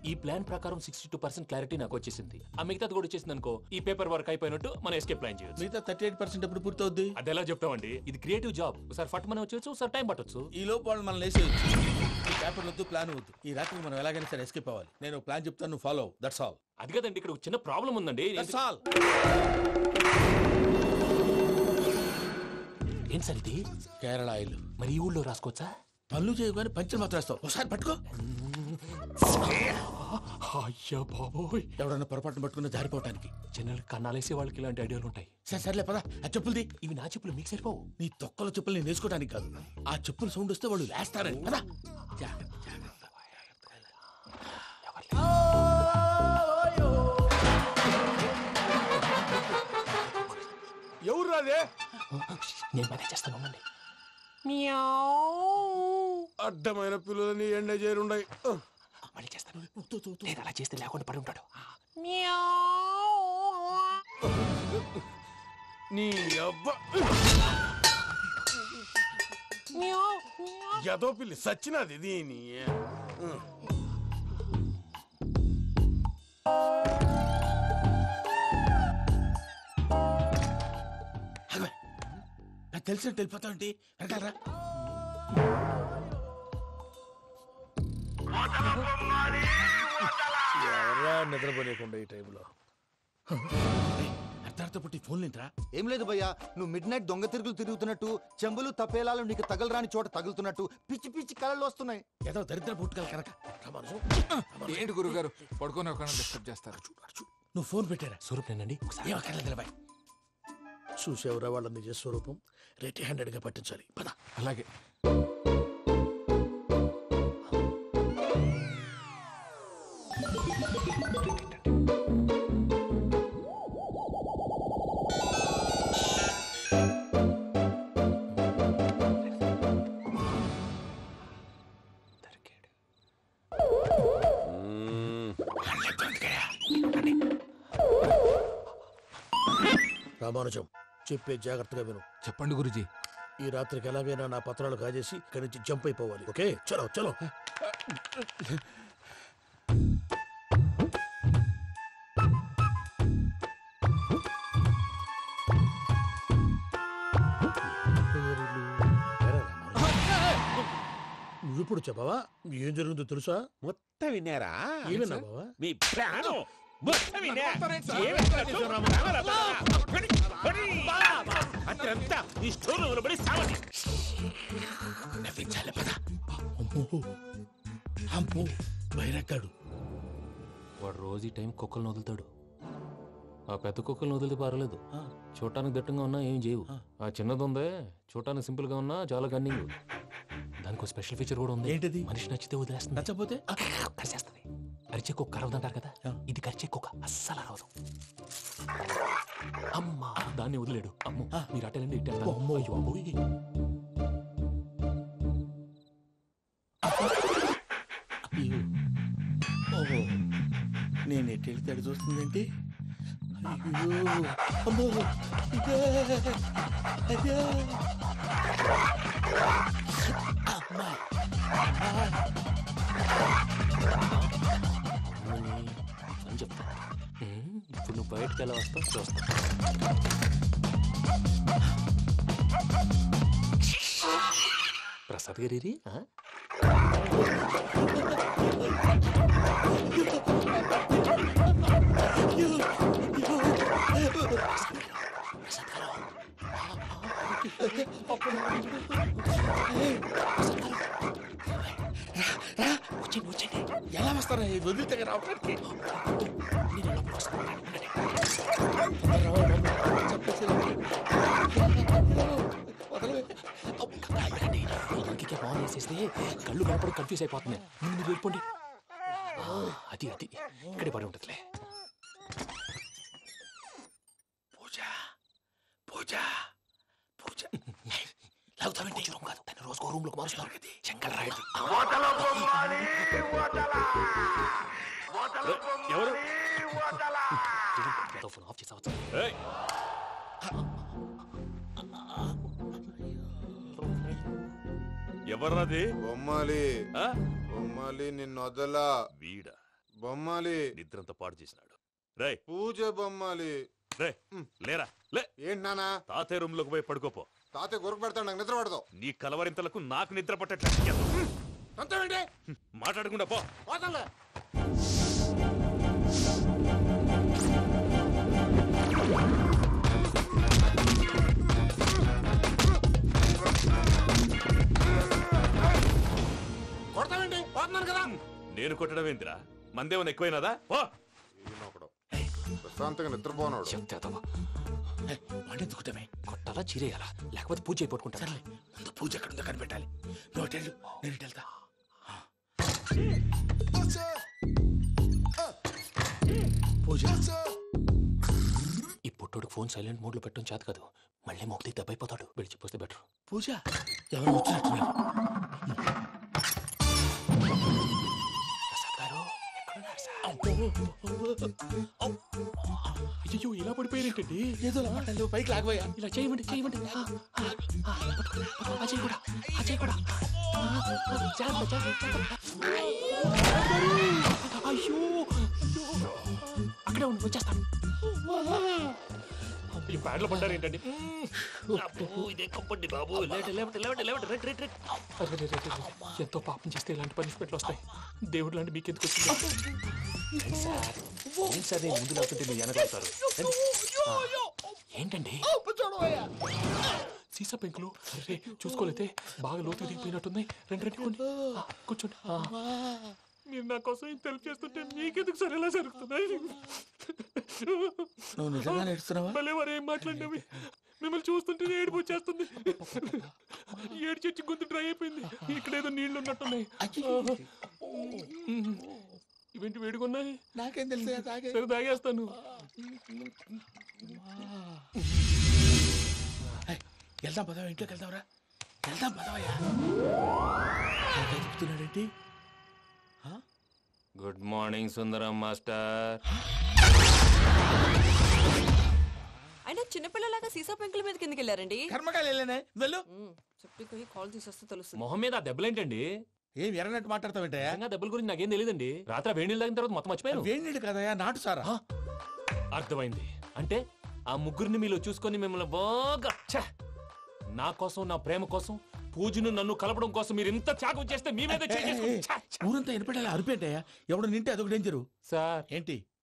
ఈ ప్లాన్ ప్రకారం 62% క్లారిటీ నాకు వచ్చేసింది. ఆ మిగతాది కూడా వచ్చేసింది అనుకో, ఈ పేపర్ వర్క్ అయిపోయినట్టు మనం ఎస్కేప్ ప్లాన్ చేయొచ్చు.
మిగతా 38% ఎప్పుడు పూర్తవుద్ది?
అది ఎలా చెప్తామండి? ఇది క్రియేటివ్ జాబ్. ఒకసారి ఫట్ మనం వచ్చేయచ్చు, ఒకసారి టైం పట్టొచ్చు.
ఈ లోపు వాళ్ళు మనం లేసేయచ్చు. ఈ పేపర్ వద్దు, ప్లాన్ వద్దు. ఈ రాత్రికి మనం ఎలాగైనా సరే ఎస్కేప్ అవ్వాలి. నేను ప్లాన్ చెప్తాను, నువ్వు ఫాలో. That's all.
అది కదండి, ఇక్కడ ఒక చిన్న ప్రాబ్లం ఉందండి.
That's all.
ఏం సార్ ఇది?
కేరళ ఆయిల్.
మరి ఈ ఊళ్ళో రాసుకోవచ్చా?
పళ్ళు చేయగానే పంచర్ మాత్రం వేస్తావు. ఒకసారి పట్టుకో.
అయ్యా బాబోయ్,
ఎవడన్నా పొరపాటున పట్టుకున్న జారిపోవటానికి.
జనరల్ కన్నాలేసే వాళ్ళకి ఇలాంటి ఐడియాలు ఉంటాయి.
సర్లే పదా, ఆ చెప్పులది.
ఇవి నా చెప్పులు, మీకు సరిపోవు.
నీ తొక్కల చెప్పులు నేను వేసుకోవడానికి కాదు, ఆ చెప్పులు సౌండ్ వస్తే వాళ్ళు లేస్తారని. పదా.
ఎవరు రాదే?
నేను మేనేజ్ చేస్తాను, ఉండండి.
అడ్డమైన పిల్లలని ఎండ చేరుండయి.
మళ్ళీ చేస్తాను. నేను అలా చేస్తే లేకుండా పడి ఉంటాడు.
నీ అబ్బ ఎదో పిల్లి సచ్చినది దీని.
నాకు తెలిసినట్టు వెళ్ళిపోతావంటి. వెనకాలరా. ఎవరా నిద్రపోలేకుండా ఈ టైంలో? అర్ధార్థ పుట్టి ఫోన్ లేంట్రా?
ఏం లేదు భయ్యా, నువ్వు మిడ్ నైట్ దొంగ తిరుగులు తిరుగుతున్నట్టు, చెంబులు తపేలాలు నీకు తగలరాని చోట తగులుతున్నట్టు పిచ్చి పిచ్చి కళలు వస్తున్నాయి.
ఏదో దరిద్ర పుట్టుకల కనుక.
ఏంటి గురుగారు పడుకొని ఒక డిస్టర్బ్ చేస్తారు?
నువ్వు ఫోన్ పెట్టారా?
స్వరూపేనండి.
చూసేవరా వాళ్ళ నిజ స్వరూపం. రెట్టి హ్యాండెడ్ గా పట్టించాలి. పద.
అలాగే.
రామానుజం, చెప్పే జాగ్రత్తగా విను.
చెప్పండి గురుజీ.
ఈ రాత్రికి ఎలాగైనా నా పత్రాలు కాజేసి ఇక్కడి నుంచి జంప్ అయిపోవాలి. ఓకే, చలో చలో. నువ్విప్పుడు చెప్పవా? ఏం జరుగుతుందో తెలుసా?
మొత్తం విన్నారా?
ఏమన్నా బావా?
మీ ప్రాణం మొత్తం విన్నా. అత్యంతా ఈ స్టోర్ పడి సావని.
నవ్వించాలి. పద. అమ్మో, బయరక్కాడు.
వాడు రోజు ఈ టైం కుక్కలను వదులుతాడు. ఆ పెద్ద కుక్కలను వదిలితే పర్వాలేదు, చూడటానికి దట్టంగా ఉన్నా ఏం చేయవు. ఆ చిన్నది ఉందే, చూడటానికి సింపుల్ గా ఉన్నా చాలా కన్నింగ్. దానికి స్పెషల్ ఫీచర్ కూడా ఉంది.
ఏంటిది?
మనిషి నచ్చితే వదిలేస్తుంది,
నచ్చపోతే
కరిచేస్తుంది. కరిచే కుక్క అరవదంటారు కదా, ఇది కరిచే కుక్క అస్సలు అరవదు. అమ్మా, దాన్ని వదిలేడు. అమ్మో, మీరు అటెండి ఇట్టే.
ఓహో, నేను ఎట్టెళ్తాడు చూస్తుందేంటి?
అమ్మో ఇదే అదే అమ్మా
అని చెప్తా. ఇప్పుడు నువ్వు బయటకు ఎలా వస్తావు చూస్తా. ప్రసాద్ గారి
ఎలా వస్తారా వదిలితే రావడానికి
ఇంకే ఫోన్ చేసేస్తే కళ్ళు కనపడి కన్ఫ్యూజ్ అయిపోతున్నాయి. మీరు వెళ్ళిపోండి. అది అది ఇక్కడే పడి ఉంటుందిలే.
పూజ పూజ పూజ లాగుతామంటే రూమ్ కాదు, దాన్ని రోజుకో రూమ్ లోకి మారుస్తున్నారు కదా. చెంకల రాయడు.
ఎవరు ఫోన్ ఆఫ్ చేసావచ్చు.
ఎవర్రాది?
బొమ్మాలి బొమ్మాలి నిన్ను వదలా.
వీడ
బొమ్మాలి
నిద్రంతా పాడు చేసినాడు. రే
పూజ బొమ్మాలి.
రే లేరా లే.
ఏంటి నానా?
తాతయ్య రూమ్ లోకి పోయి పడుకోపో.
తాతయ్య గురకు పెడతాడు, నాకు నిద్ర పడతావు.
నీ కలవరింతలకు నాకు నిద్ర పట్టట్లేదు.
అంతేంటి
మాట్లాడకుండా పో.
పోతాలే. కొడతావేంటి? పోతున్నాను కదా.
నేను కొట్టడం ఏంటిరా? మందేమన్నా ఎక్కువైనదా? పో.
ప్రశాంతంగా నిద్రపోనాడు.
ఎందుకుంటామే
కొట్టాలా చీరేయాలా లేకపోతే పూజ అయిపోట్టుకుంటా.
ముందు పూజ ఎక్కడుందో కనిపెట్టాలి. నువ్వు వెళ్ళు, నేను వెళ్తా. పూజ
ఈ పుట్టోడు ఫోన్ సైలెంట్ మోడ్ లో పెట్టడం చేత కాదు. మళ్ళీ మొక్కి దెబ్బైపోతాడు. విడిచిపోతే బెటర్.
పూజ ఎవరు వచ్చినట్టున్నారు?
ప్రసాద్ గారు ఎక్కడున్నారు సార్? అయ్యో ఇలా పడిపోయారేంటండి?
ఏదో మాట్లాడలేవు, పైకి లాగబోయా.
ఇలా చేయమండి చేయమండి. అజయ్ కూడా అజయ్ కూడా. అయ్యో అక్కడే ఉండి వచ్చేస్తాను. ఈ బ్యాడ్లో పడ్డారు ఏంటండి? ఇదే కంపండి బాబు. ఎంతో పాపం చేస్తే ఇలాంటి పనిష్మెంట్లు వస్తాయి. దేవుడు లాంటి మీకెందుకు వచ్చింది సార్? నేను ముందు లేకుంటే మీరు వెనకాడతారు. ఏంటండి సీసా పెంకులు? అరే చూసుకోలేతే బాగా లోతు దిగిపోయినట్టున్నాయి. రండి రండి కొన్ని కూర్చోండి. మీరు నా కోసం ఇంత హెల్ప్ చేస్తుంటే మీకెందుకు సరే ఎలా జరుగుతున్నాయి?
నువ్వు నిజంగా నేర్చుతున్నావా?
మళ్ళీ వారు ఏం మాట్లాడినవి? మిమ్మల్ని చూస్తుంటే ఏడుపు వచ్చేస్తుంది. ఏడు చచ్చి గొంతు డ్రై అయిపోయింది. ఇక్కడ ఏదో నీళ్లు ఉన్నట్టున్నాయి. ఇవేంటి వేడుకున్నాయి?
నాకేం తెలుసు.
సరే తాగేస్తాను.
వెళ్దాం పదవా, ఇంట్లోకి వెళ్దాంరా. వెళ్దాం పదవయ్యా. చెప్తున్నాడేంటి?
గుడ్ మార్నింగ్ సుందరం మాస్టర్.
అయినా చిన్నపిల్లలాగా సీసా పెంకుల మీద కిందకి వెళ్ళారండి.
కర్మకాయలు వెళ్ళానే. వెళ్ళు.
చెప్పి కాల్ తీసేస్తే తెలుస్తుంది.
మొహం మీద ఆ దెబ్బలేంటండి?
ఏం ఎర్రనట్టు మాట్లాడతావేంటయ్యా?
దెబ్బల గురించి నాకేం తెలియదండి. రాత్రి వేడి నీళ్ళు తాగిన తర్వాత మొత్తం మర్చిపోయాను.
వేడి నీళ్ళు కదయ్యా, నాటు సారా.
అర్థమైంది. అంటే ఆ ముగ్గురిని మీలో చూసుకొని మిమ్మల్ని బాగా నా కోసం, నా ప్రేమ కోసం, పూజను నన్ను కలపడం కోసం మీరు ఇంత త్యాగం చేస్తే మీ మీద
ఊరంతా వినపడేలా అరిపేంటయ్యా. ఎవడు నింటే అదొక డేంజరు.
సార్
ఏంటి